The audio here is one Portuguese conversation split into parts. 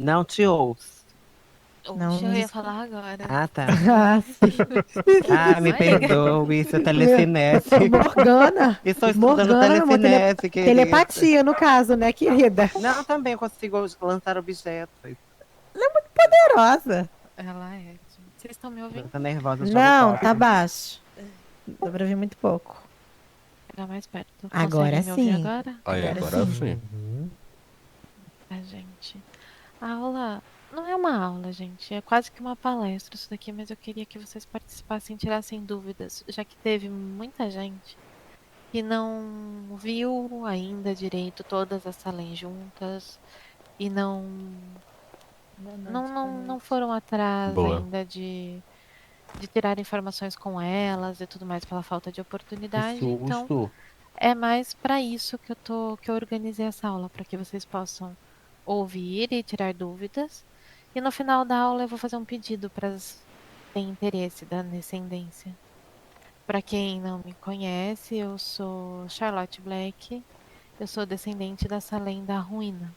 Não te ouço. Não Oxe, eu nos ia escuta. falar agora. Ah, tá. Ah, sim. Ah, me Olha, perdoe, isso é telecinese. Morgana. Estou estudando Morgana, meu amor, telecinese, querida. telepatia no caso, né, querida? Não, também consigo lançar objetos. Poderosa. ela é. Gente. Vocês estão me ouvindo? Tá nervosa, jogo Não, tá copo. baixo. Dá pra ver muito pouco. Pegar mais perto. Agora Conseguem me ouvir sim. agora? Aí, Agora agora sim. sim. Uhum. A gente. A aula não é uma aula, gente. É quase que uma palestra isso daqui, mas eu queria que vocês participassem e tirassem dúvidas, já que teve muita gente que não viu ainda direito todas as salas juntas e Boa não, noite, boa não, não noite. foram atrás Boa. ainda de tirar informações com elas e tudo mais pela falta de Que oportunidade. Então, susto. é mais para isso que eu organizei essa aula, para que vocês possam ouvir e tirar dúvidas. E no final da aula eu vou fazer um pedido para as que têm interesse da descendência. Para quem não me conhece, eu sou Charlotte Black. Eu sou descendente da Salem da Ruína.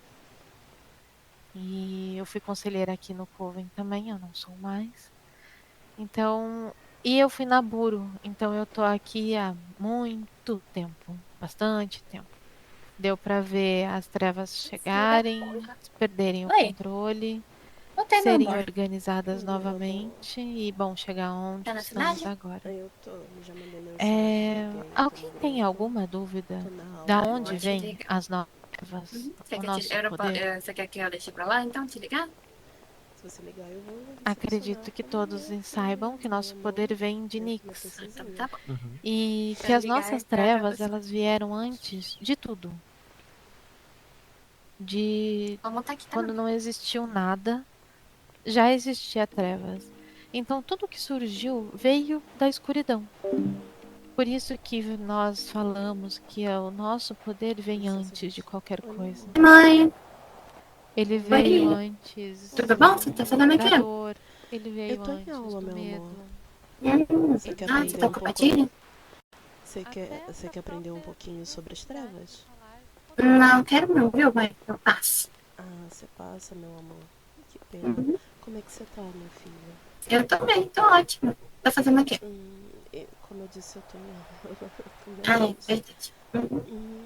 E eu fui conselheira aqui no Coven também, eu não sou mais. Então, e eu fui na Buro, então eu tô aqui há muito tempo, bastante tempo. Deu pra ver as trevas chegarem, perderem o Oi, controle, voltei, meu serem amor. organizadas Meu amor, novamente e bom chegar onde Tá na estamos cidade? agora. aí eu tô, já mandei mensagem, liguei, tô no Alguém tem grupo, alguma dúvida tô na da aula Vou onde te agora. vem ligar. as trevas, Você o quer, nosso poder? você quer que eu deixe pra lá, então, te ligar? Se você ligar, eu vou recepcionar Acredito que como todos minha saibam filha, que meu nosso poder amor, vem de minha Nix. Então princesinha. tá bom. Uhum. E que Pra as ligar nossas pra trevas, você. elas vieram antes de tudo. De Vou botar aqui quando também. não existiu nada, já existia trevas. Então tudo que surgiu veio da escuridão. Por isso que nós falamos que o nosso poder vem Licença, antes de gente. qualquer Oi, meu coisa. amor. Mãe, Ele veio oi. Tudo antes bom? Você tá fazendo aqui? da dor, ele Eu veio tô em antes aula, do meu amor. medo. Você quer Você aprender tá um pouco? ocupadinho? Até Você essa quer aprender um própria pouquinho sobre as necessidade de trevas? falar Não, quero não, viu, mãe? Eu passo. Ah, você passa, meu amor. Que pena. Como é que você tá, minha filha? Eu também, tô ótima. Tá fazendo aqui? Como eu disse, eu tô em aula, Ah, é primeiramente. verdade. Uhum.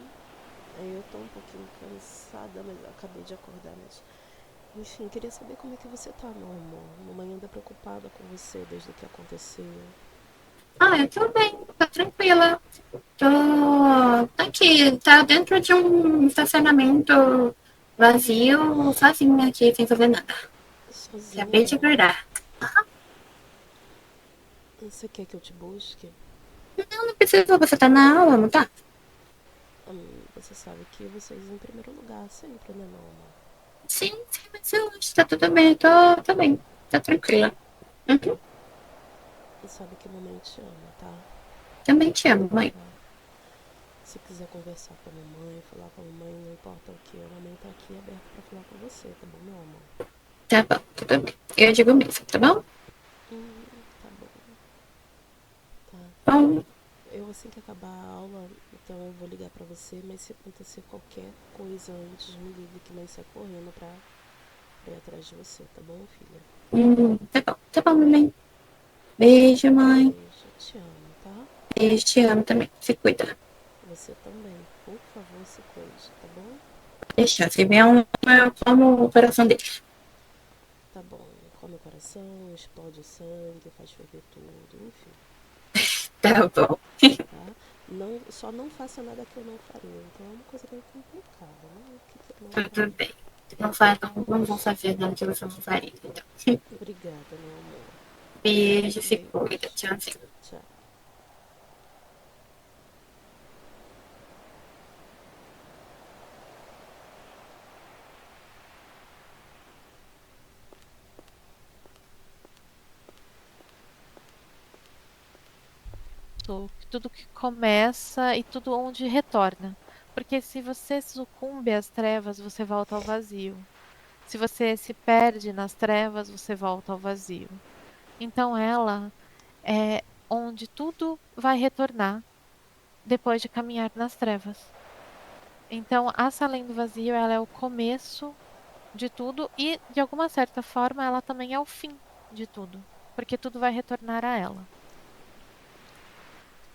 Aí eu tô um pouquinho cansada, mas eu acabei de acordar, mas... Enfim, queria saber como é que você tá, meu amor. Mamãe anda preocupada com você desde o que aconteceu. Ah, eu tô bem, tô tranquila. Tô aqui, tá dentro de um estacionamento vazio, sozinha aqui, sem fazer nada. Acabei de Sozinha? acordar. Você quer que eu te busque? Não, não precisa, você tá na aula, não tá? Você sabe que vocês em primeiro lugar sempre, né, meu amor? Sim, sim, mas eu acho que tá tudo bem, tô bem, tá tranquila. Uhum. E sabe que mamãe te ama, tá? Também te amo, mãe. Tá. Se quiser conversar com a mamãe, falar com a mamãe, não importa o que, a mamãe tá aqui aberta pra falar com você, tá bom, meu amor? Tá bom, tudo bem. Eu digo mesmo, tá bom? Tá bom. Tá. Bom, Eu, assim que acabar a aula, então eu vou ligar pra você, mas se acontecer qualquer coisa antes, me ligue que nós sai correndo pra ir atrás de você, tá bom, filha? tá bom, mamãe. Beijo, mãe. Beijo, te amo, tá? Beijo, te amo também. Se cuida. Você também, por favor, se cuide, tá bom? Deixa, se vier eu como o coração dele. Tá bom, come o coração, explode o sangue, faz ferver tudo, enfim, Tá bom. tá? Não, só não faça nada que eu não faria, então é uma coisa bem complicada, né? O que eu não Tudo faria? bem. Não, faz, não vou fazer nada que você não faria, então. Obrigada, meu amor. Beijo, se Beijo, cuida. Tchauzinho. tchau. Tudo que começa e tudo onde retorna. Porque se você sucumbe às trevas, você volta ao vazio. Se você se perde nas trevas, você volta ao vazio. Então ela é onde tudo vai retornar depois de caminhar nas trevas. Então a Salém do Vazio, ela é o começo de tudo e, de alguma certa forma, ela também é o fim de tudo, porque tudo vai retornar a ela.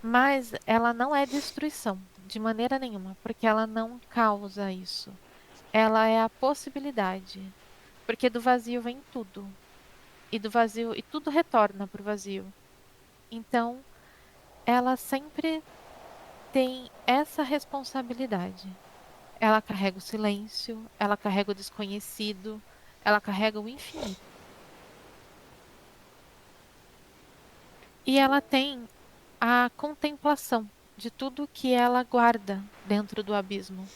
Mas ela não é destruição, de maneira nenhuma, porque ela não causa isso. Ela é a possibilidade, porque do vazio vem tudo, e do vazio e tudo retorna para o vazio. Então, ela sempre tem essa responsabilidade. Ela carrega o silêncio, ela carrega o desconhecido, ela carrega o infinito. E ela tem a contemplação de tudo que ela guarda dentro do abismo.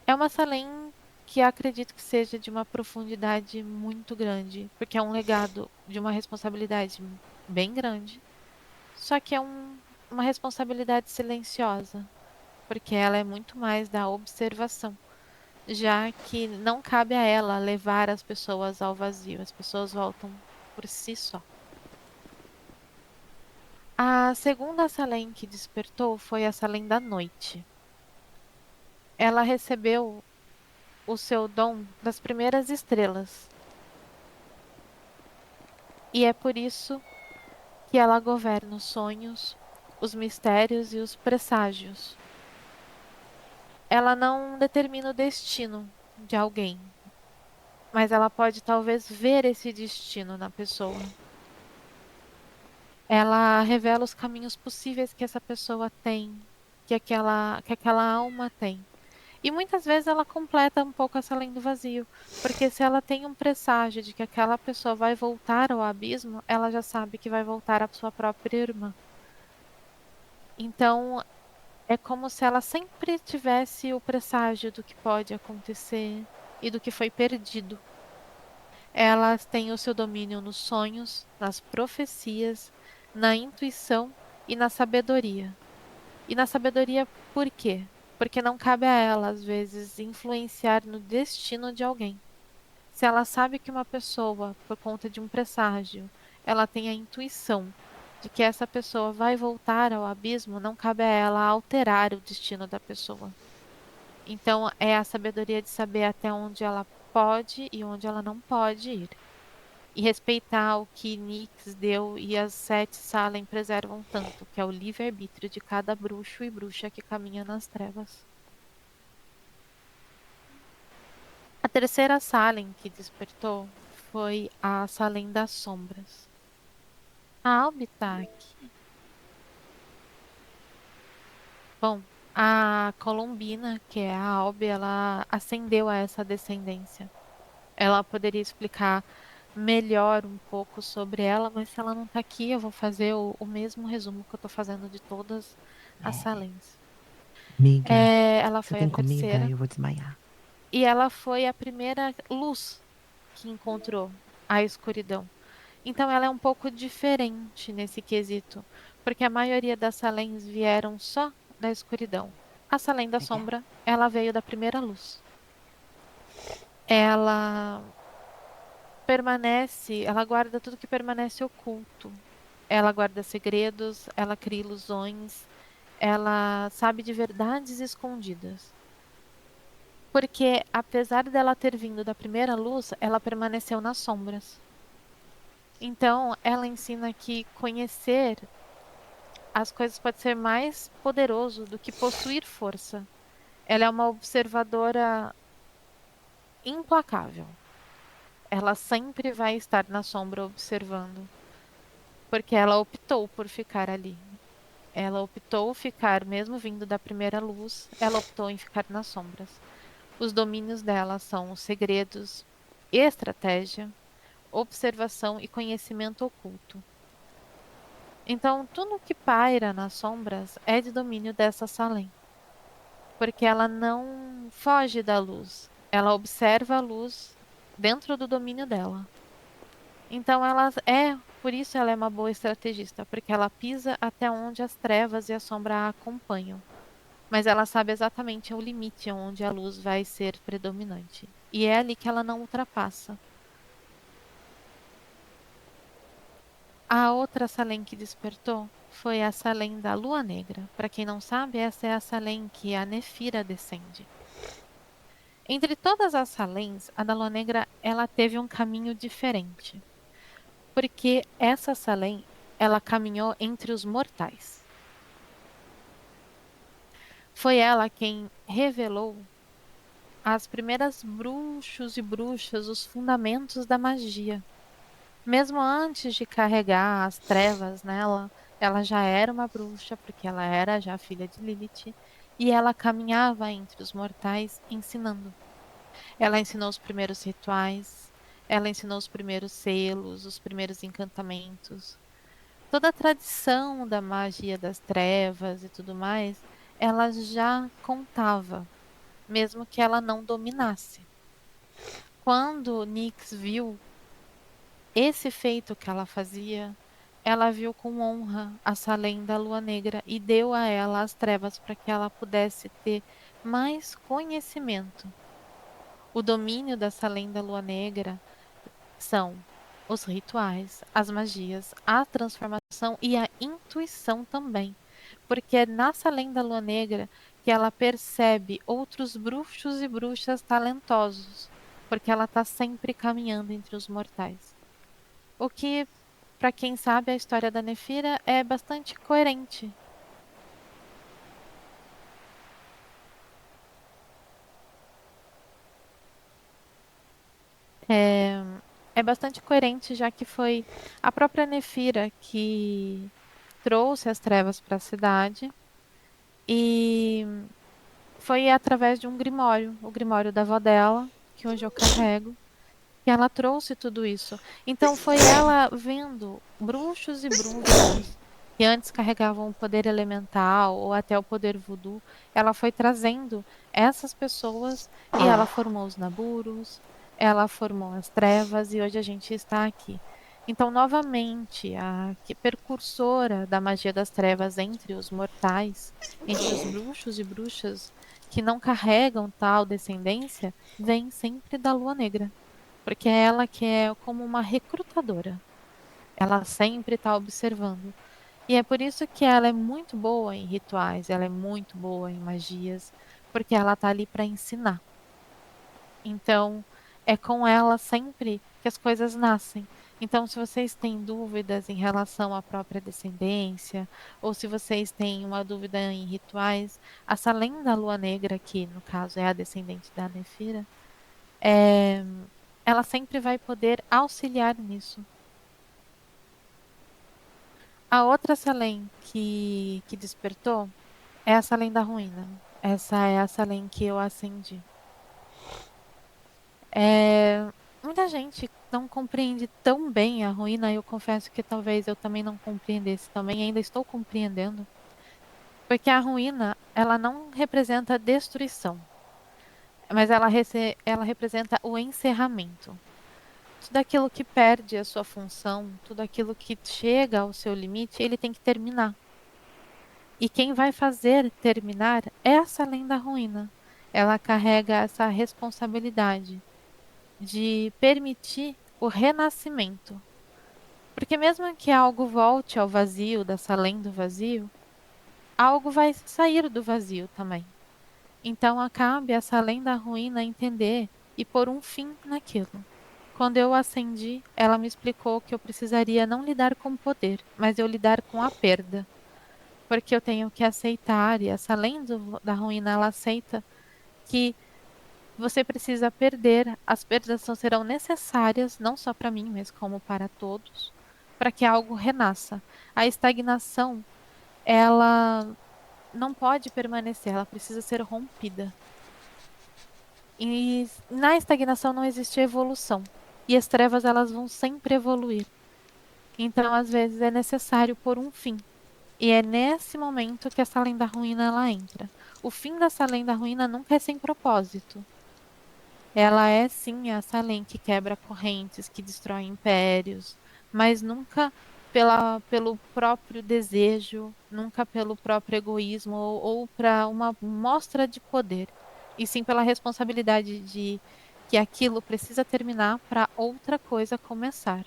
É uma Salem que acredito que seja de uma profundidade muito grande, porque é um legado de uma responsabilidade bem grande, só que é uma responsabilidade silenciosa, porque ela é muito mais da observação, já que não cabe a ela levar as pessoas ao vazio, as pessoas voltam por si só. A segunda Salem que despertou foi a Salem da noite. Ela recebeu o seu dom das primeiras estrelas. E é por isso que ela governa os sonhos, os mistérios e os presságios. Ela não determina o destino de alguém, mas ela pode talvez ver esse destino na pessoa. Ela revela os caminhos possíveis que essa pessoa tem, que aquela alma tem. E muitas vezes ela completa um pouco essa além do vazio, porque se ela tem um presságio de que aquela pessoa vai voltar ao abismo, ela já sabe que vai voltar à sua própria irmã. Então, é como se ela sempre tivesse o presságio do que pode acontecer e do que foi perdido. Elas têm o seu domínio nos sonhos, nas profecias, na intuição e na sabedoria. E na sabedoria, por quê? Porque não cabe a ela, às vezes, influenciar no destino de alguém. Se ela sabe que uma pessoa, por conta de um presságio, ela tem a intuição de que essa pessoa vai voltar ao abismo, não cabe a ela alterar o destino da pessoa. Então, é a sabedoria de saber até onde ela pode e onde ela não pode ir. E respeitar o que Nyx deu e as 7 Salem preservam tanto, que é o livre-arbítrio de cada bruxo e bruxa que caminha nas trevas. A terceira Salem que despertou foi a Salem das Sombras. A Albi tá aqui. Bom, a Colombina, que é a Albi, ela ascendeu a essa descendência. Ela poderia explicar melhor um pouco sobre ela, mas se ela não tá aqui, eu vou fazer o mesmo resumo que eu tô fazendo de todas as Salens. Amiga, Ela você foi tem a comida? terceira Eu vou desmaiar. e ela foi a primeira luz que encontrou a escuridão. Então ela é um pouco diferente nesse quesito, porque a maioria das Salens vieram só da escuridão. A Salem da Sombra, ela veio da primeira luz. Ela permanece, ela guarda tudo que permanece oculto. Ela guarda segredos, ela cria ilusões, ela sabe de verdades escondidas. Porque apesar dela ter vindo da primeira luz, ela permaneceu nas sombras. Então, ela ensina que conhecer as coisas pode ser mais poderoso do que possuir força. Ela é uma observadora implacável. Ela sempre vai estar na sombra observando, porque ela optou por ficar ali. Ela optou ficar, mesmo vindo da primeira luz, ela optou em ficar nas sombras. Os domínios dela são os segredos, estratégia, observação e conhecimento oculto. Então, tudo que paira nas sombras é de domínio dessa Salem, porque ela não foge da luz, ela observa a luz dentro do domínio dela. Então, por isso ela é uma boa estrategista, porque ela pisa até onde as trevas e a sombra a acompanham. Mas ela sabe exatamente o limite onde a luz vai ser predominante. E é ali que ela não ultrapassa. A outra Salem que despertou foi a Salem da Lua Negra. Para quem não sabe, essa é a Salem que a Nefira descende. Entre todas as Salens, a da Lua Negra ela teve um caminho diferente. Porque essa Salem, ela caminhou entre os mortais. Foi ela quem revelou as primeiras bruxos e bruxas, os fundamentos da magia. Mesmo antes de carregar as trevas nela, ela já era uma bruxa, porque ela era já filha de Lilith, e ela caminhava entre os mortais ensinando. Ela ensinou os primeiros rituais, ela ensinou os primeiros selos, os primeiros encantamentos. Toda a tradição da magia das trevas e tudo mais, ela já contava, mesmo que ela não dominasse. Quando Nyx viu esse feito que ela fazia, ela viu com honra a Salem da Lua Negra e deu a ela as trevas para que ela pudesse ter mais conhecimento. O domínio da Salem da Lua Negra são os rituais, as magias, a transformação e a intuição também. Porque é na Salem da Lua Negra que ela percebe outros bruxos e bruxas talentosos, porque ela está sempre caminhando entre os mortais. O que, para quem sabe a história da Nefira, é bastante coerente. É, é bastante coerente, já que foi a própria Nefira que trouxe as trevas para a cidade e foi através de um grimório, o grimório da avó dela, que hoje eu carrego, que ela trouxe tudo isso. Então foi ela vendo bruxos e bruxas que antes carregavam o poder elemental ou até o poder voodoo, ela foi trazendo essas pessoas e ela formou os Naburos, ela formou as trevas e hoje a gente está aqui. Então, novamente, a precursora da magia das trevas entre os mortais, entre os bruxos e bruxas que não carregam tal descendência, vem sempre da Lua Negra. Porque é ela que é como uma recrutadora. Ela sempre está observando. E é por isso que ela é muito boa em rituais, ela é muito boa em magias, porque ela está ali para ensinar. Então, é com ela sempre que as coisas nascem. Então, se vocês têm dúvidas em relação à própria descendência, ou se vocês têm uma dúvida em rituais, a Salem da Lua Negra, que no caso é a descendente da Nefira, é, ela sempre vai poder auxiliar nisso. A outra Salem que despertou é a Salem da Ruína. Essa é a Salem que eu acendi. Muita gente não compreende tão bem a ruína, eu confesso que talvez eu também não compreendesse também, ainda estou compreendendo. Porque a ruína, ela não representa destruição, mas ela representa o encerramento. Tudo aquilo que perde a sua função, tudo aquilo que chega ao seu limite, ele tem que terminar. E quem vai fazer terminar é essa lenda ruína. Ela carrega essa responsabilidade de permitir o renascimento. Porque mesmo que algo volte ao vazio, dessa lenda do vazio, algo vai sair do vazio também. Então cabe essa lenda ruína entender e pôr um fim naquilo. Quando eu acendi, ela me explicou que eu precisaria não lidar com o poder, mas eu lidar com a perda. Porque eu tenho que aceitar, e essa lenda da ruína, ela aceita que você precisa perder, as perdas não serão necessárias, não só para mim, mas como para todos, para que algo renasça. A estagnação, ela não pode permanecer, ela precisa ser rompida. E na estagnação não existe evolução. E as trevas, elas vão sempre evoluir. Então, às vezes, é necessário pôr um fim. E é nesse momento que essa lenda ruína ela entra. O fim dessa lenda ruína nunca é sem propósito. Ela é sim a Salem que quebra correntes, que destrói impérios, mas nunca pelo próprio desejo, nunca pelo próprio egoísmo ou para uma mostra de poder, e sim pela responsabilidade de que aquilo precisa terminar para outra coisa começar.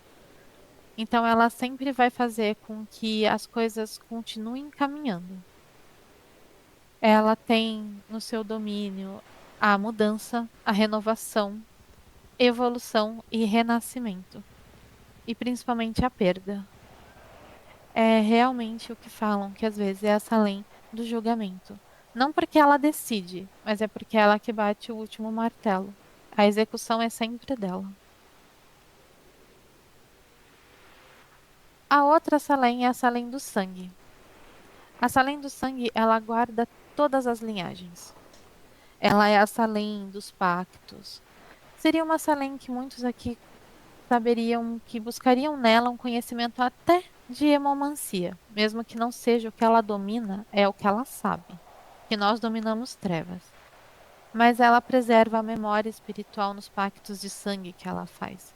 Então ela sempre vai fazer com que as coisas continuem caminhando. Ela tem no seu domínio a mudança, a renovação, evolução e renascimento. E principalmente a perda. É realmente o que falam, que às vezes é a Salem do julgamento. Não porque ela decide, mas é porque é ela que bate o último martelo. A execução é sempre dela. A outra Salem é a Salem do sangue. A Salem do sangue, ela guarda todas as linhagens. Ela é a Salem dos pactos. Seria uma Salem que muitos aqui saberiam que buscariam nela um conhecimento até de hemomancia, mesmo que não seja o que ela domina, é o que ela sabe, que nós dominamos trevas. Mas ela preserva a memória espiritual nos pactos de sangue que ela faz,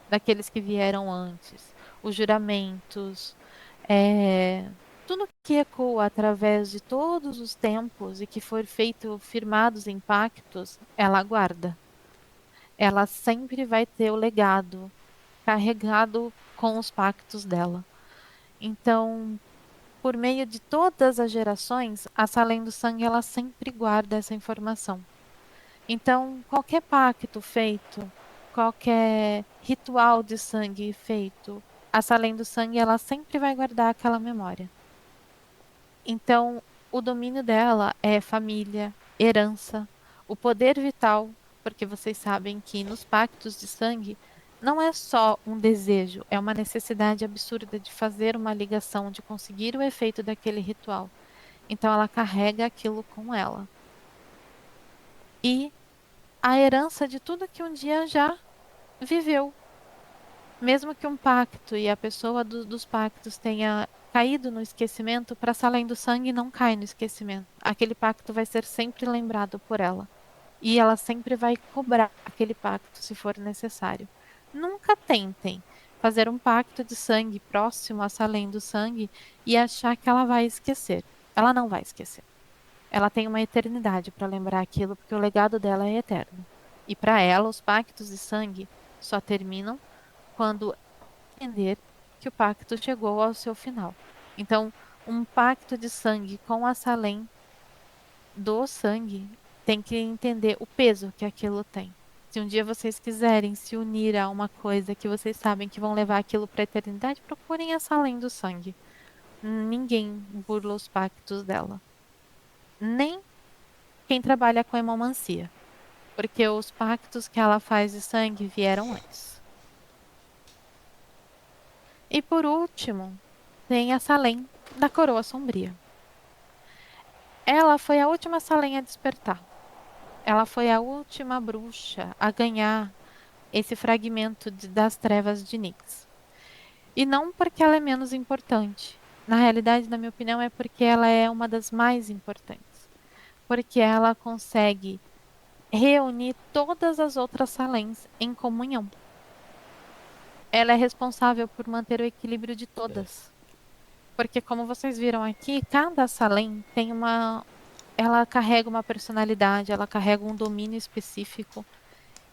daqueles que vieram antes, os juramentos, tudo que ecoa através de todos os tempos e que foi feito firmados em pactos, ela guarda. Ela sempre vai ter o legado carregado com os pactos dela. Então, por meio de todas as gerações, a Salem do Sangue ela sempre guarda essa informação. Então, qualquer pacto feito, qualquer ritual de sangue feito, a Salem do Sangue ela sempre vai guardar aquela memória. Então, o domínio dela é família, herança, o poder vital, porque vocês sabem que nos pactos de sangue não é só um desejo, é uma necessidade absurda de fazer uma ligação, de conseguir o efeito daquele ritual. Então ela carrega aquilo com ela. E a herança de tudo que um dia já viveu. Mesmo que um pacto e a pessoa dos pactos tenha caído no esquecimento, para Salem do Sangue não cai no esquecimento. Aquele pacto vai ser sempre lembrado por ela. E ela sempre vai cobrar aquele pacto se for necessário. Nunca tentem fazer um pacto de sangue próximo a Salem do Sangue e achar que ela vai esquecer. Ela não vai esquecer. Ela tem uma eternidade para lembrar aquilo, porque o legado dela é eterno. E para ela, os pactos de sangue só terminam quando entender que o pacto chegou ao seu final. Então, um pacto de sangue com a Salem do sangue tem que entender o peso que aquilo tem. Se um dia vocês quiserem se unir a uma coisa que vocês sabem que vão levar aquilo para a eternidade, procurem essa além do sangue. Ninguém burla os pactos dela. Nem quem trabalha com hemomancia. Porque os pactos que ela faz de sangue vieram antes. E por último, tem a Salem da Coroa Sombria. Ela foi a última Salem a despertar. Ela foi a última bruxa a ganhar esse fragmento das trevas de Nyx. E não porque ela é menos importante. Na realidade, na minha opinião, é porque ela é uma das mais importantes. Porque ela consegue reunir todas as outras Salens em comunhão. Ela é responsável por manter o equilíbrio de todas. Porque, como vocês viram aqui, cada Salem tem uma... Ela carrega uma personalidade, ela carrega um domínio específico.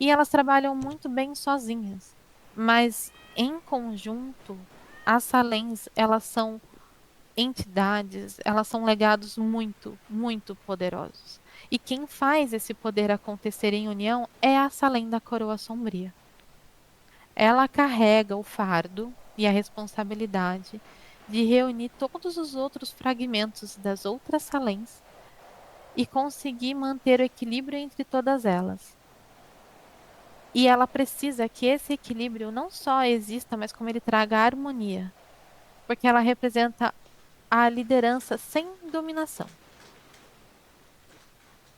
E elas trabalham muito bem sozinhas. Mas, em conjunto, as Salens, elas são entidades, elas são legados muito, muito poderosos. E quem faz esse poder acontecer em união é a Salem da Coroa Sombria. Ela carrega o fardo e a responsabilidade de reunir todos os outros fragmentos das outras Salens e conseguir manter o equilíbrio entre todas elas. E ela precisa que esse equilíbrio não só exista, mas como ele traga harmonia. Porque ela representa a liderança sem dominação.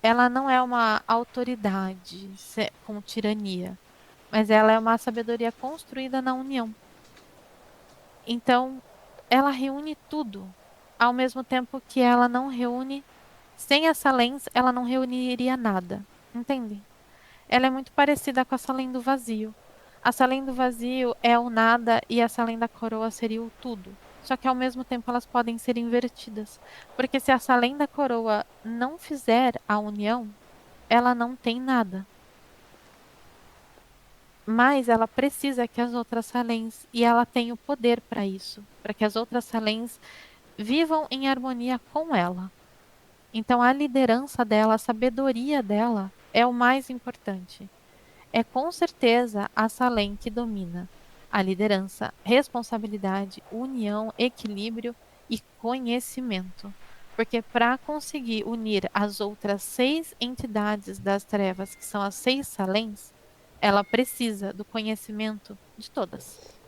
Ela não é uma autoridade com tirania, mas ela é uma sabedoria construída na união. Então, ela reúne tudo, ao mesmo tempo que ela não reúne, sem a Salens, ela não reuniria nada. Entendem? Ela é muito parecida com a Salem do Vazio. A Salem do Vazio é o nada e a Salem da Coroa seria o tudo. Só que ao mesmo tempo elas podem ser invertidas. Porque se a Salem da Coroa não fizer a união, ela não tem nada. Mas ela precisa que as outras Salens, e ela tem o poder para isso, para que as outras Salens vivam em harmonia com ela. Então a liderança dela, a sabedoria dela, é o mais importante. É com certeza a Salem que domina a liderança, responsabilidade, união, equilíbrio e conhecimento. Porque para conseguir unir as outras 6 entidades das trevas, que são as 6 Salens, ela precisa do conhecimento de todas.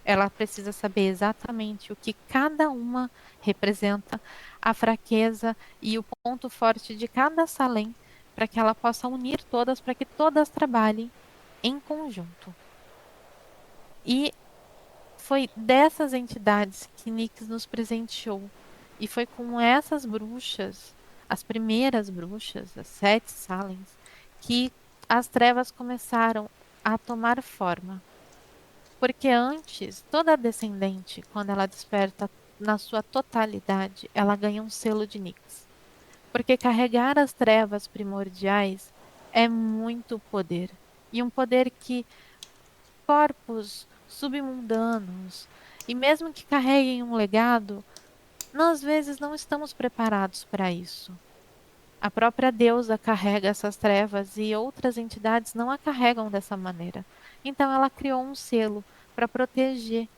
Ela precisa saber exatamente o que cada uma representa, a fraqueza e o ponto forte de cada Salem, para que ela possa unir todas, para que todas trabalhem em conjunto. E foi dessas entidades que Nyx nos presenteou. E foi com essas bruxas, as primeiras bruxas, as 7 Salens, que as trevas começaram a tomar forma. Porque antes, toda descendente, quando ela desperta na sua totalidade, ela ganha um selo de Nyx. Porque carregar as trevas primordiais é muito poder. E um poder que corpos submundanos, e mesmo que carreguem um legado, nós às vezes não estamos preparados para isso. A própria deusa carrega essas trevas e outras entidades não a carregam dessa maneira. Então ela criou um selo para proteger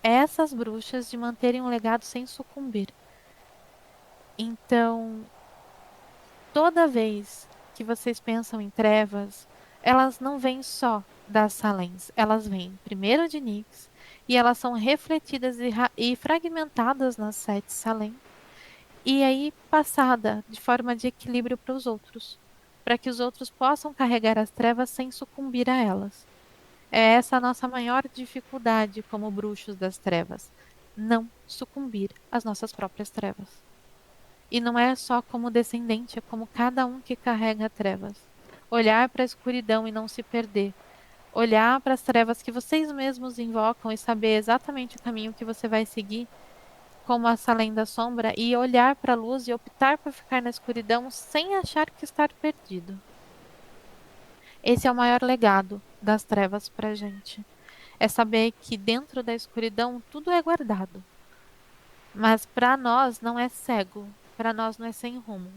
essas bruxas de manterem um legado sem sucumbir. Então, toda vez que vocês pensam em trevas, elas não vêm só das Salens, elas vêm primeiro de Nyx e elas são refletidas e fragmentadas nas 7 Salem e aí passada de forma de equilíbrio para os outros, para que os outros possam carregar as trevas sem sucumbir a elas. É essa a nossa maior dificuldade como bruxos das trevas, não sucumbir às nossas próprias trevas. E não é só como descendente, é como cada um que carrega trevas. Olhar para a escuridão e não se perder. Olhar para as trevas que vocês mesmos invocam e saber exatamente o caminho que você vai seguir, como a Salem da Sombra, e olhar para a luz e optar por ficar na escuridão sem achar que estar perdido. Esse é o maior legado das trevas pra gente. É saber que dentro da escuridão tudo é guardado. Mas para nós não é cego, para nós não é sem rumo.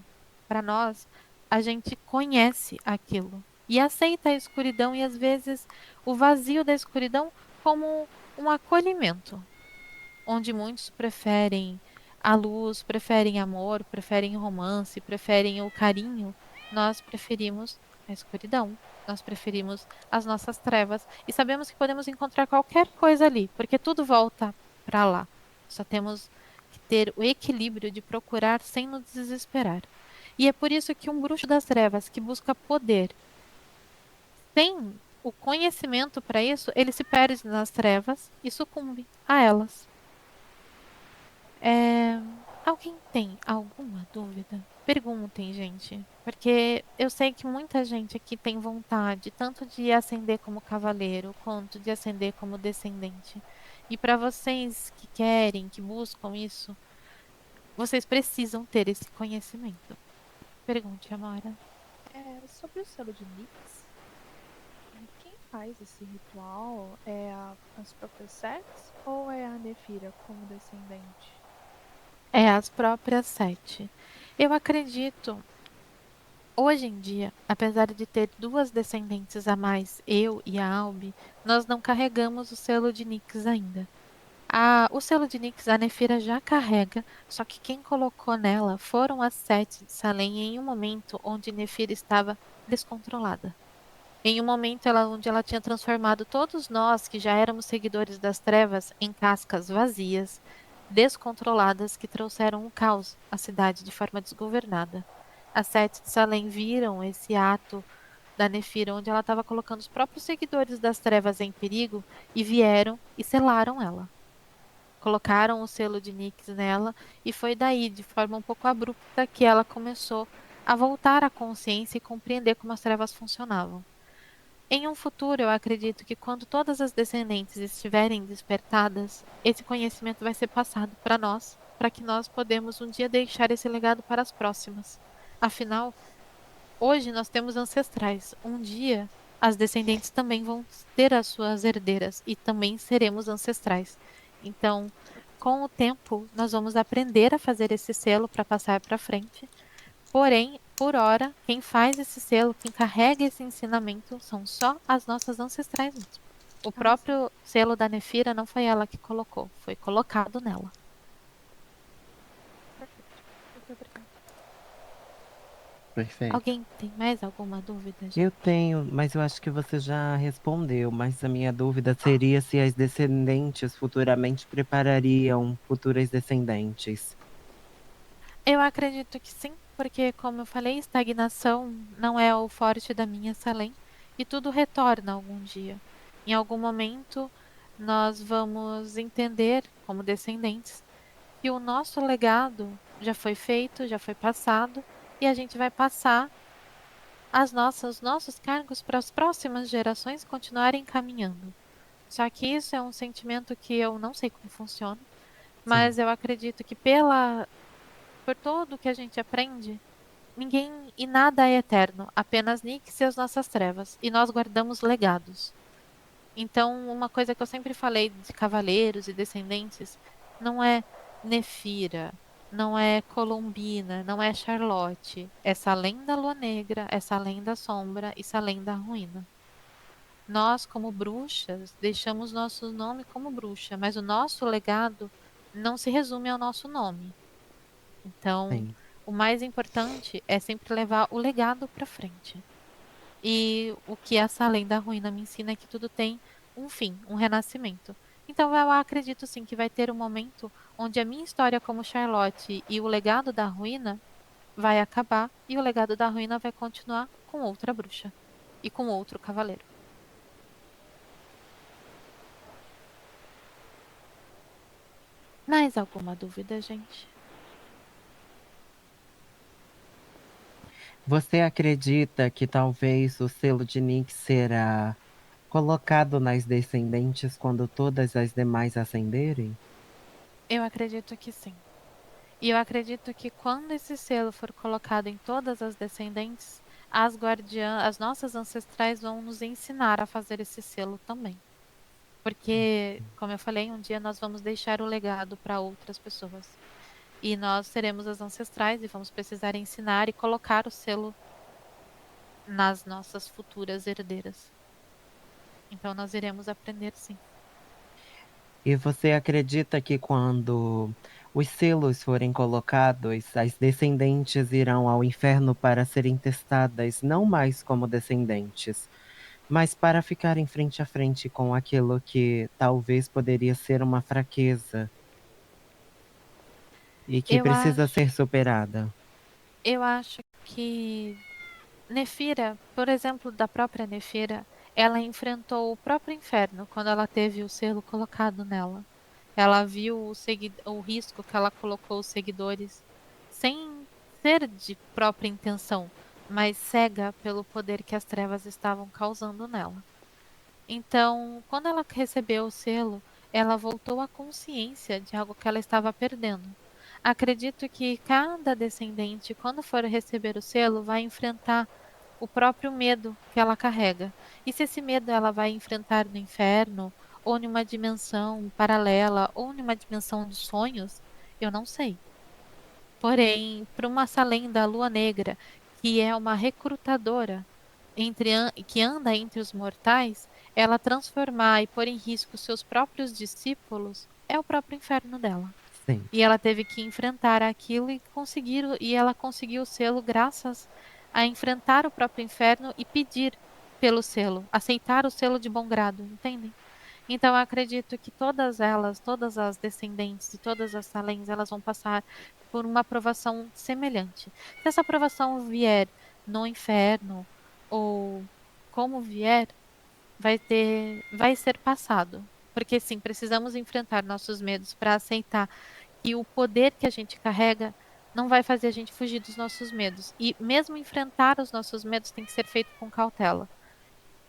Para nós, a gente conhece aquilo e aceita a escuridão e às vezes o vazio da escuridão como um acolhimento, onde muitos preferem a luz, preferem amor, preferem romance, preferem o carinho. Nós preferimos a escuridão. Nós preferimos as nossas trevas e sabemos que podemos encontrar qualquer coisa ali, porque tudo volta para lá. Só temos que ter o equilíbrio de procurar sem nos desesperar. E é por isso que um bruxo das trevas que busca poder sem o conhecimento para isso, ele se perde nas trevas e sucumbe a elas. Alguém tem alguma dúvida? Perguntem, gente. Porque eu sei que muita gente aqui tem vontade, tanto de ascender como cavaleiro, quanto de ascender como descendente. E para vocês que querem, que buscam isso, vocês precisam ter esse conhecimento. Pergunte, Amora. Sobre o selo de Nyx, quem faz esse ritual é as próprias Sets ou é a Nefira como descendente? É as próprias 7. Eu acredito, hoje em dia, apesar de ter 2 descendentes a mais, eu e a Albi, nós não carregamos o selo de Nyx ainda. O selo de Nyx a Nefira já carrega, só que quem colocou nela foram as 7 de Salem em um momento onde Nefira estava descontrolada. Em um momento onde ela tinha transformado todos nós que já éramos seguidores das trevas em cascas vazias, descontroladas, que trouxeram o caos à cidade de forma desgovernada. As 7 de Salem viram esse ato da Nefira, onde ela estava colocando os próprios seguidores das trevas em perigo, e vieram e selaram ela. Colocaram o selo de Nyx nela, e foi daí, de forma um pouco abrupta, que ela começou a voltar à consciência e compreender como as trevas funcionavam. Em um futuro, eu acredito que quando todas as descendentes estiverem despertadas, esse conhecimento vai ser passado para nós, para que nós podemos um dia deixar esse legado para as próximas. Afinal, hoje nós temos ancestrais. Um dia, as descendentes também vão ter as suas herdeiras e também seremos ancestrais. Então, com o tempo, nós vamos aprender a fazer esse selo para passar para frente. Porém, por hora, quem faz esse selo, quem carrega esse ensinamento, são só as nossas ancestrais mesmo. O próprio selo da Nefira não foi ela que colocou, foi colocado nela. Perfeito. Muito obrigada. Perfeito. Alguém tem mais alguma dúvida, gente? Eu tenho, mas eu acho que você já respondeu. Mas a minha dúvida seria se as descendentes futuramente preparariam futuras descendentes. Eu acredito que sim, porque, como eu falei, estagnação não é o forte da minha Salem e tudo retorna algum dia. Em algum momento, nós vamos entender, como descendentes, que o nosso legado já foi feito, já foi passado, e a gente vai passar os nossos cargos para as próximas gerações continuarem caminhando. Só que isso é um sentimento que eu não sei como funciona, mas eu acredito que por tudo que a gente aprende, ninguém e nada é eterno, apenas Nix e as nossas trevas, e nós guardamos legados. Então, uma coisa que eu sempre falei de cavaleiros e descendentes não é Nefira, não é Colombina, não é Charlotte, essa além da Lua Negra, essa além da Sombra, essa além da Ruína. Nós, como bruxas, deixamos nosso nome como bruxa, mas o nosso legado não se resume ao nosso nome. Então, Sim. o mais importante é sempre levar o legado para frente. E o que essa lei da ruína me ensina é que tudo tem um fim, um renascimento. Então eu acredito sim que vai ter um momento onde a minha história como Charlotte e o legado da ruína vai acabar e o legado da ruína vai continuar com outra bruxa e com outro cavaleiro. Mais alguma dúvida, gente? Você acredita que talvez o selo de Nix será colocado nas descendentes quando todas as demais ascenderem? Eu acredito que sim. E eu acredito que quando esse selo for colocado em todas as descendentes, as guardiãs, as nossas ancestrais vão nos ensinar a fazer esse selo também. Porque, como eu falei, um dia nós vamos deixar o legado para outras pessoas. E nós seremos as ancestrais e vamos precisar ensinar e colocar o selo nas nossas futuras herdeiras. Então nós iremos aprender sim. E você acredita que quando os selos forem colocados, as descendentes irão ao inferno para serem testadas, não mais como descendentes, mas para ficarem frente a frente com aquilo que talvez poderia ser uma fraqueza e que Eu precisa acho, ser superada? eu acho que Nefira, por exemplo, da própria Nefira, ela enfrentou o próprio inferno quando ela teve o selo colocado nela. Ela viu o risco que ela colocou os seguidores, sem ser de própria intenção, mas cega pelo poder que as trevas estavam causando nela. Então, quando ela recebeu o selo, ela voltou à consciência de algo que ela estava perdendo. Acredito que cada descendente, quando for receber o selo, vai enfrentar o próprio medo que ela carrega. E se esse medo ela vai enfrentar no inferno, ou em uma dimensão paralela, ou em uma dimensão dos sonhos, eu não sei. Porém, para uma Salem da Lua Negra, que é uma recrutadora que anda entre os mortais, ela transformar e pôr em risco seus próprios discípulos é o próprio inferno dela. Sim. E ela teve que enfrentar aquilo e ela conseguiu o selo graças a enfrentar o próprio inferno e pedir pelo selo, aceitar o selo de bom grado, entendem? Então eu acredito que todas elas, todas as descendentes e todas as Salens, elas vão passar por uma aprovação semelhante. Se essa aprovação vier no inferno ou como vier, vai ser passado. Porque sim, precisamos enfrentar nossos medos para aceitar que o poder que a gente carrega não vai fazer a gente fugir dos nossos medos. E mesmo enfrentar os nossos medos tem que ser feito com cautela.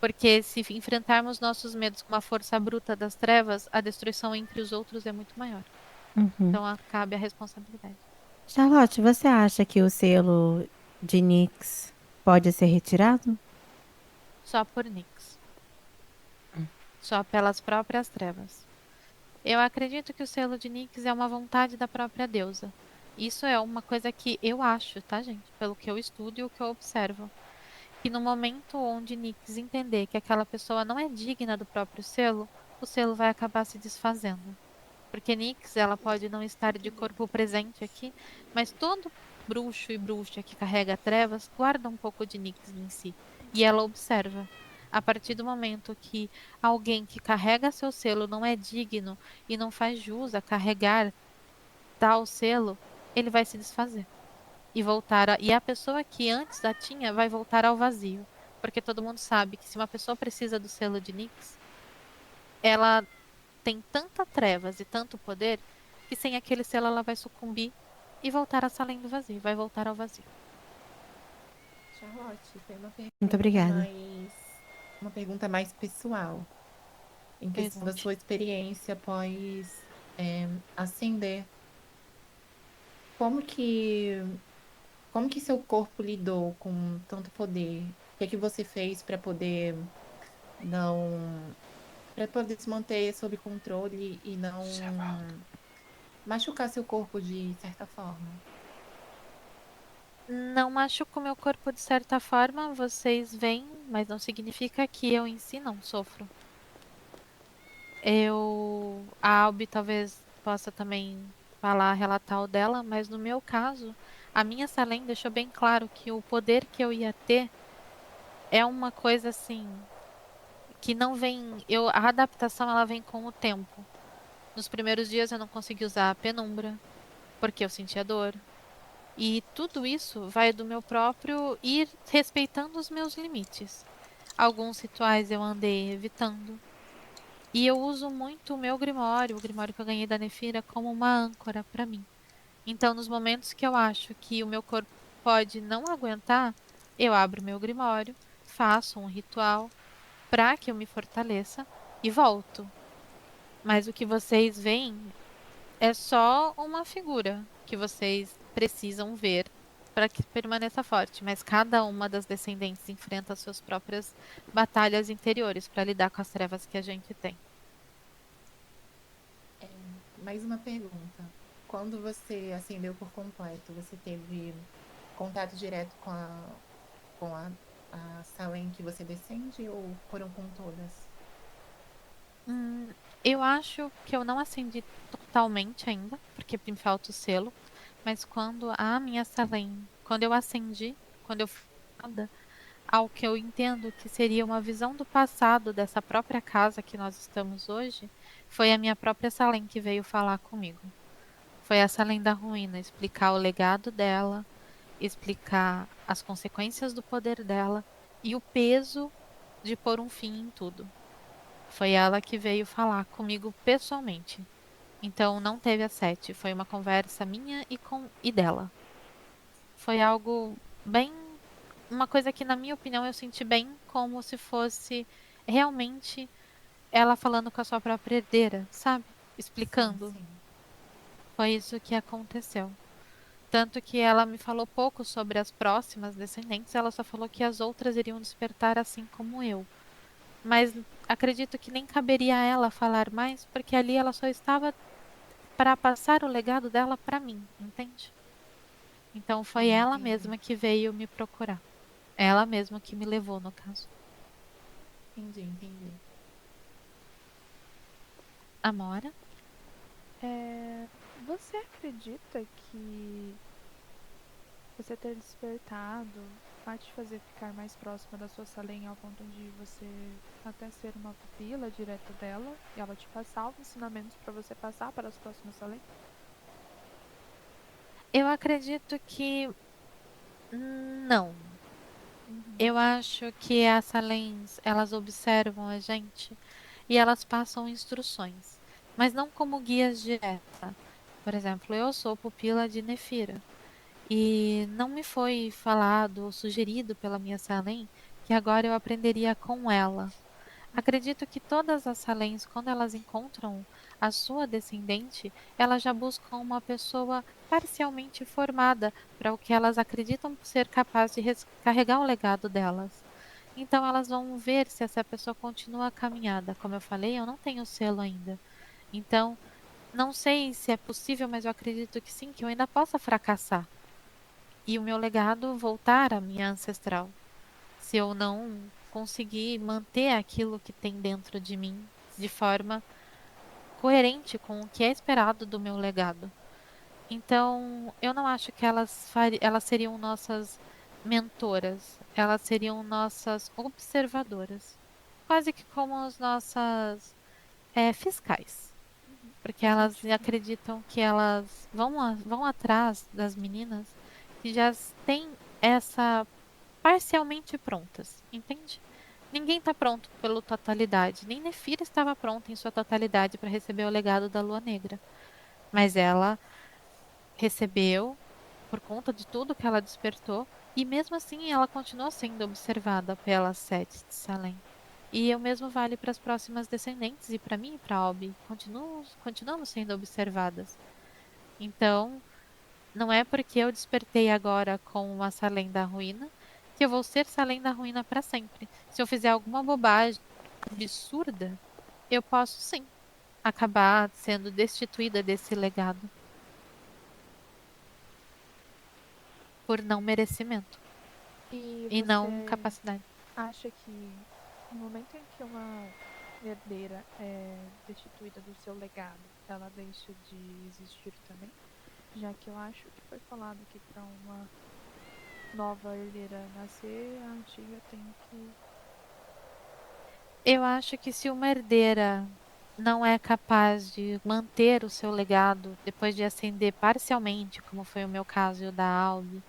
Porque se enfrentarmos nossos medos com uma força bruta das trevas, a destruição entre os outros é muito maior. Uhum. Então cabe a responsabilidade. Charlotte, você acha que o selo de Nix pode ser retirado? Só por Nyx. Só pelas próprias trevas. Eu acredito que o selo de Nyx é uma vontade da própria deusa. Isso é uma coisa que eu acho, tá, gente? Pelo que eu estudo e o que eu observo. Que no momento onde Nix entender que aquela pessoa não é digna do próprio selo, o selo vai acabar se desfazendo. Porque Nix, ela pode não estar de corpo presente aqui, mas todo bruxo e bruxa que carrega trevas guarda um pouco de Nix em si. E ela observa. A partir do momento que alguém que carrega seu selo não é digno e não faz jus a carregar tal selo, ele vai se desfazer e e a pessoa que antes a tinha vai voltar ao vazio, porque todo mundo sabe que se uma pessoa precisa do selo de Nix, ela tem tanta trevas e tanto poder que sem aquele selo ela vai sucumbir e voltar a além do vazio, vai voltar ao vazio. Charlotte, tem uma Muito pergunta obrigada. mais pessoal, em questão da Pergunte. sua experiência após ascender. Como que, como que seu corpo lidou com tanto poder? O que é que você fez para poder não, para poder se manter sob controle e não machucar seu corpo de certa forma? Não machuco meu corpo de certa forma, vocês veem, mas não significa que eu em si não sofro. A Albi talvez possa também falar, relatar o dela, mas no meu caso, a minha Salem deixou bem claro que o poder que eu ia ter é uma coisa assim que não vem, a adaptação ela vem com o tempo. Nos primeiros dias eu não consegui usar a penumbra porque eu sentia dor. E tudo isso vai do meu próprio ir respeitando os meus limites. Alguns rituais eu andei evitando. E eu uso muito o Grimório que eu ganhei da Nefira, como uma âncora para mim. Então, nos momentos que eu acho que o meu corpo pode não aguentar, eu abro meu Grimório, faço um ritual para que eu me fortaleça e volto. Mas o que vocês veem é só uma figura que vocês precisam ver para que permaneça forte. Mas cada uma das descendentes enfrenta suas próprias batalhas interiores para lidar com as trevas que a gente tem. Mais uma pergunta. Quando você ascendeu por completo, você teve contato direto com a sala em que você descende ou foram com todas? Hum, eu acho que eu não acendi totalmente ainda, porque me falta o selo. Mas quando a minha Salem, quando eu acendi, quando eu fui dada ao que eu entendo que seria uma visão do passado dessa própria casa que nós estamos hoje, foi a minha própria Salem que veio falar comigo. Foi essa Salem da ruína, explicar o legado dela, explicar as consequências do poder dela e o peso de pôr um fim em tudo. Foi ela que veio falar comigo pessoalmente. Então não teve a sete, foi uma conversa minha e dela. Foi algo bem, uma coisa que na minha opinião eu senti bem como se fosse realmente ela falando com a sua própria herdeira, sabe? Sim, Explicando. sim. Foi isso que aconteceu. Tanto que ela me falou pouco sobre as próximas descendentes, ela só falou que as outras iriam despertar assim como eu. Mas acredito que nem caberia a ela falar mais, porque ali ela só estava para passar o legado dela para mim, entende? Então foi Sim, ela entendi. mesma que veio me procurar. Ela mesma que me levou, no caso. Entendi, entendi. Amora? Você acredita que você ter despertado vai te fazer ficar mais próxima da sua Salem ao ponto de você até ser uma pupila direta dela e ela te passar os ensinamentos para você passar para as próximas Salem? Eu acredito que não. Uhum. Eu acho que as Salens, elas observam a gente e elas passam instruções, mas não como guias direta. Por exemplo, eu sou pupila de Nefira. E não me foi falado ou sugerido pela minha Salem que agora eu aprenderia com ela. Acredito que todas as Salens, quando elas encontram a sua descendente, elas já buscam uma pessoa parcialmente formada para o que elas acreditam ser capaz de carregar o legado delas. Então elas vão ver se essa pessoa continua a caminhada. Como eu falei, eu não tenho selo ainda. Então Não sei se é possível, mas eu acredito que sim, que eu ainda possa fracassar. E o meu legado voltar à minha ancestral. Se eu não conseguir manter aquilo que tem dentro de mim de forma coerente com o que é esperado do meu legado. Então, eu não acho que elas seriam nossas mentoras, elas seriam nossas observadoras, quase que como as nossas fiscais, porque Faz elas sentido. acreditam que elas vão atrás das meninas que já têm essa parcialmente prontas, entende? Ninguém está pronto pela totalidade, nem Nefira estava pronta em sua totalidade para receber o legado da Lua Negra, mas ela recebeu por conta de tudo que ela despertou, e mesmo assim ela continuou sendo observada pelas Sete de Salem. E o mesmo vale para as próximas descendentes, e para mim e para Albi. Continuamos sendo observadas. Então, não é porque eu despertei agora com uma Salem da Ruína que eu vou ser Salem da Ruína para sempre. Se eu fizer alguma bobagem absurda, eu posso sim acabar sendo destituída desse legado por não merecimento E e não você capacidade. acha que no momento em que uma herdeira é destituída do seu legado, ela deixa de existir também? Já que eu acho que foi falado que para uma nova herdeira nascer, a antiga tem que. Eu acho que se uma herdeira não é capaz de manter o seu legado depois de ascender parcialmente, como foi o meu caso e o da Albi,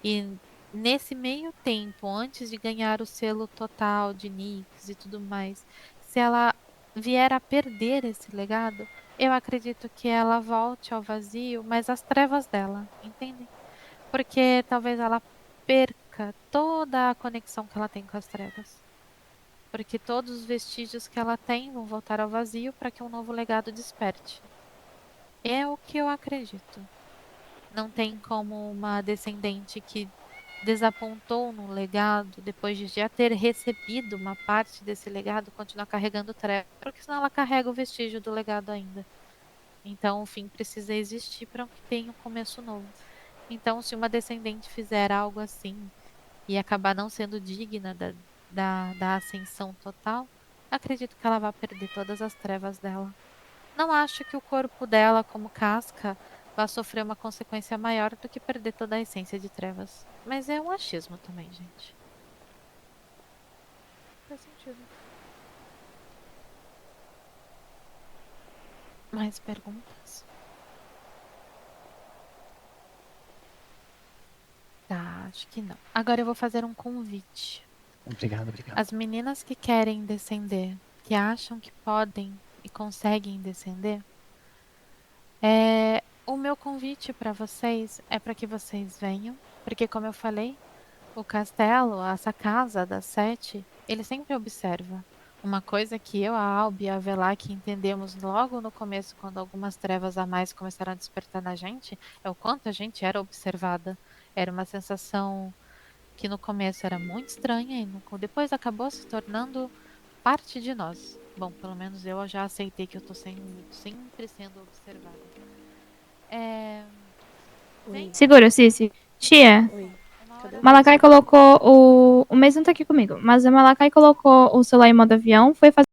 e nesse meio tempo, antes de ganhar o selo total de Nix e tudo mais, se ela vier a perder esse legado, eu acredito que ela volte ao vazio, mas às trevas dela, entendem? Porque talvez ela perca toda a conexão que ela tem com as trevas. Porque todos os vestígios que ela tem vão voltar ao vazio para que um novo legado desperte. É o que eu acredito. Não tem como uma descendente que desapontou no legado, depois de já ter recebido uma parte desse legado, continuar carregando trevas, porque senão ela carrega o vestígio do legado ainda. Então o fim precisa existir para que tenha um começo novo. Então, se uma descendente fizer algo assim e acabar não sendo digna da ascensão total, acredito que ela vai perder todas as trevas dela. Não acho que o corpo dela, como casca, vá sofrer uma consequência maior do que perder toda a essência de trevas. Mas é um achismo também, gente. Faz sentido. Mais perguntas? Tá, acho que não. Agora eu vou fazer um convite. Obrigado, obrigado. As meninas que querem descender, que acham que podem e conseguem descender, o meu convite para vocês é para que vocês venham, porque como eu falei, o castelo, essa casa das Sete, ele sempre observa. Uma coisa que eu, a Albi e a Velak entendemos logo no começo, quando algumas trevas a mais começaram a despertar na gente, é o quanto a gente era observada. Era uma sensação que no começo era muito estranha e depois acabou se tornando parte de nós. Bom, pelo menos eu já aceitei que eu tô sempre sendo observada. Oi, Segura, Cici. Tia, oi. Cadê o Malakai Mesmo? colocou o. O mesmo tá aqui comigo, mas a Malakai colocou o celular em modo avião, foi fazer